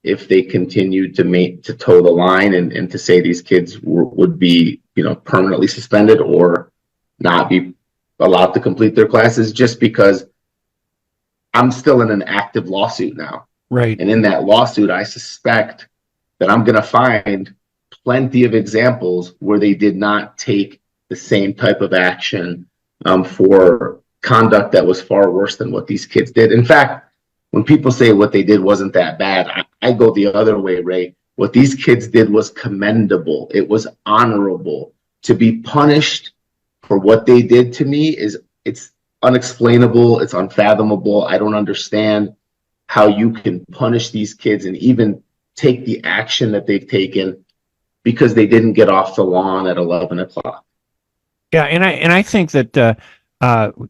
if they continued to toe the line and to say these kids would be, permanently suspended or not be allowed to complete their classes, just because I'm still in an active lawsuit now. Right. And in that lawsuit, I suspect that I'm going to find plenty of examples where they did not take the same type of action for conduct that was far worse than what these kids did. In fact, when people say what they did wasn't that bad, I go the other way, Ray. What these kids did was commendable. It was honorable. To be punished for what they did to me it's unexplainable. It's unfathomable. I don't understand how you can punish these kids and even take the action that they've taken because they didn't get off the lawn at 11 o'clock. Yeah, and I think that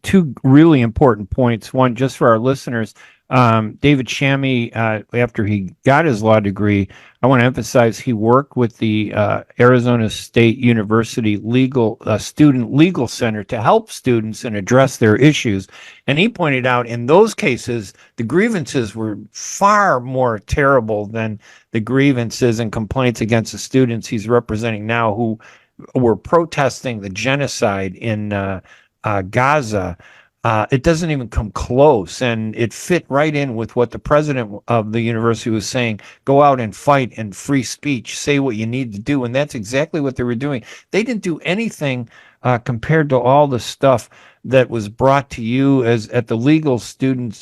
two really important points. One, just for our listeners, David Chami, after he got his law degree, I want to emphasize he worked with the Arizona State University Student Legal Center to help students and address their issues. And he pointed out in those cases, the grievances were far more terrible than the grievances and complaints against the students he's representing now who were protesting the genocide in Gaza. It doesn't even come close, and it fit right in with what the president of the university was saying. Go out and fight and free speech, say what you need to do, and that's exactly what they were doing. They didn't do anything compared to all the stuff that was brought to you as at the legal student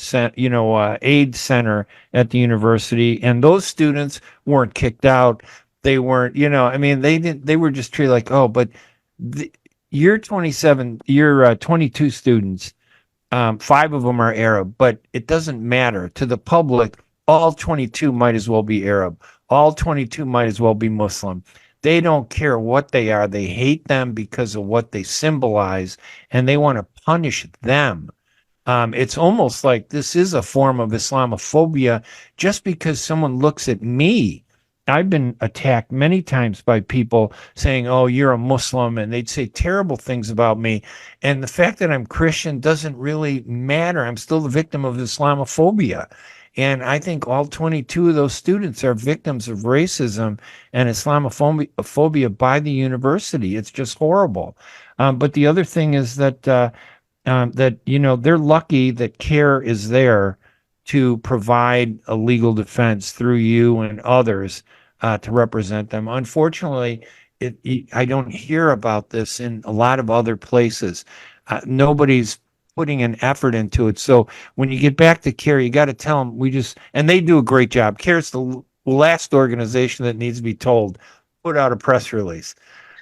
aid center at the university, and those students weren't kicked out. They weren't, they were just treated like, but you're 27, you're 22 students. 5 of them are Arab, but it doesn't matter to the public. All 22 might as well be Arab. All 22 might as well be Muslim. They don't care what they are. They hate them because of what they symbolize, and they want to punish them. It's almost like this is a form of Islamophobia just because someone looks at me. I've been attacked many times by people saying, oh, you're a Muslim, and they'd say terrible things about me. And the fact that I'm Christian doesn't really matter. I'm still the victim of Islamophobia. And I think all 22 of those students are victims of racism and Islamophobia by the university. It's just horrible. But the other thing is that, they're lucky that CARE is there to provide a legal defense through you and others to represent them. Unfortunately, I don't hear about this in a lot of other places. Nobody's putting an effort into it. So when you get back to CARE, you got to tell them and they do a great job. CARE's the last organization that needs to be told. put out a press release.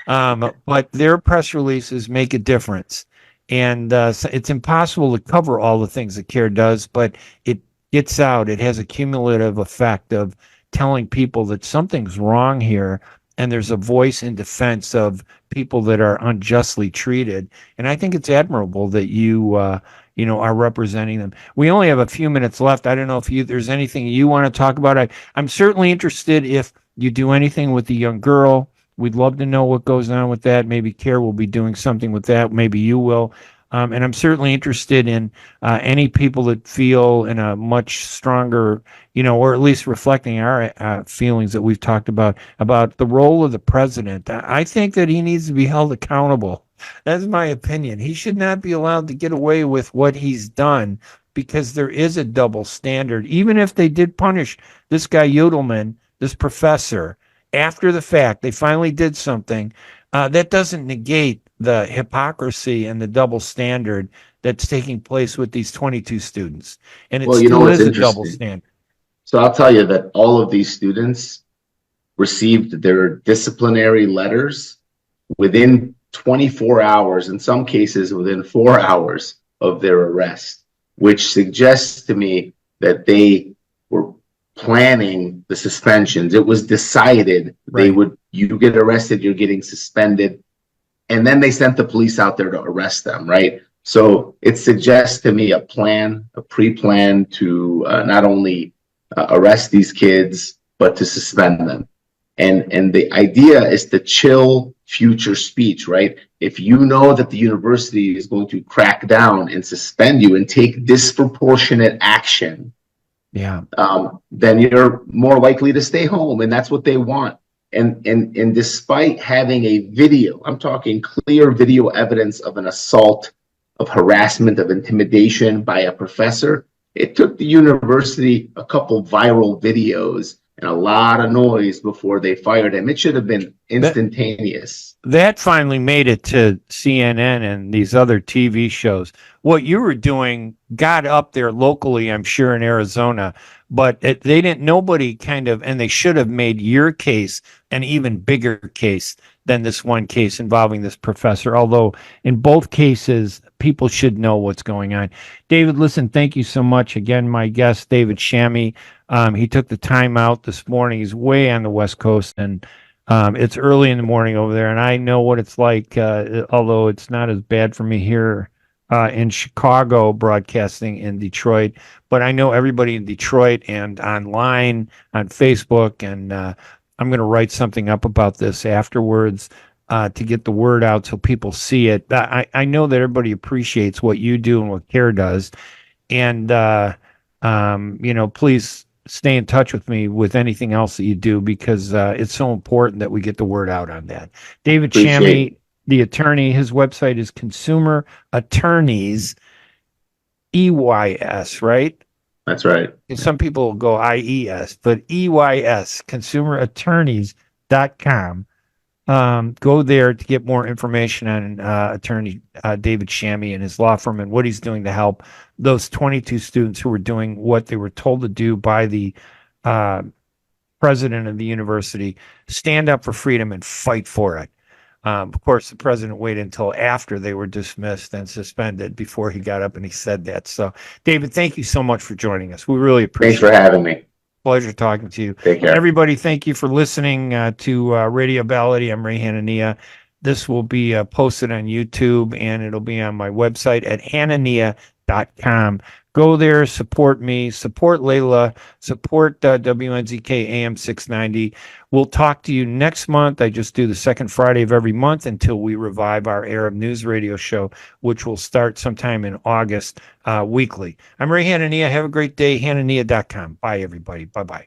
But their press releases make a difference. And so it's impossible to cover all the things that CARE does, but it gets out. It has a cumulative effect of telling people that something's wrong here, and there's a voice in defense of people that are unjustly treated. And I think it's admirable that you are representing them. We only have a few minutes left. I don't know if there's anything you want to talk about. I'm certainly interested if you do anything with the young girl. We'd love to know what goes on with that. Maybe CARE will be doing something with that. Maybe you will. And I'm certainly interested in any people that feel in a much stronger, or at least reflecting our feelings that we've talked about the role of the president. I think that he needs to be held accountable. That's my opinion. He should not be allowed to get away with what he's done, because there is a double standard. Even if they did punish this guy Yodelman, this professor, after the fact, they finally did something, that doesn't negate the hypocrisy and the double standard that's taking place with these 22 students. And it still is a double standard. So I'll tell you that all of these students received their disciplinary letters within 24 hours, in some cases within 4 hours of their arrest, which suggests to me that they were planning the suspensions. It was decided you get arrested, you're getting suspended. And then they sent the police out there to arrest them, right? So it suggests to me a pre-plan to not only arrest these kids, but to suspend them. And the idea is to chill future speech, right? If you know that the university is going to crack down and suspend you and take disproportionate action, then you're more likely to stay home, and that's what they want. And despite having a video, I'm talking clear video evidence of an assault, of harassment, of intimidation by a professor, it took the university a couple viral videos and a lot of noise before they fired him. It should have been instantaneous. That finally made it to CNN and these other TV shows. What you were doing got up there locally, I'm sure, in Arizona, but nobody and they should have made your case an even bigger case than this one case involving this professor. Although in both cases, people should know what's going on. David, listen, thank you so much. Again, my guest, David Chami, he took the time out this morning. He's way on the West Coast, and it's early in the morning over there, and I know what it's like, although it's not as bad for me here in Chicago, broadcasting in Detroit. But I know everybody in Detroit and online, on Facebook, and I'm going to write something up about this afterwards to get the word out so people see it. I know that everybody appreciates what you do and what CARE does. And, please stay in touch with me with anything else that you do, because it's so important that we get the word out on that. David Chami, the attorney, his website is Consumer Attorneys, EYS, right? That's right. And some people go IES, but EYS, consumerattorneys.com. Go there to get more information on attorney David Chami and his law firm and what he's doing to help those 22 students who were doing what they were told to do by the president of the university. Stand up for freedom and fight for it. Of course, the president waited until after they were dismissed and suspended before he got up and he said that. So, David, thank you so much for joining us. We really appreciate it. Thanks for having me. Pleasure talking to you. Take care. Everybody, thank you for listening to Radio Ballady. I'm Ray Hanania. This will be posted on YouTube, and it'll be on my website at hanania.com. Go there, support me, support Layla, support WNZK AM 690. We'll talk to you next month. I just do the second Friday of every month until we revive our Arab News Radio show, which will start sometime in August weekly. I'm Ray Hanania. Have a great day. Hanania.com. Bye, everybody. Bye-bye.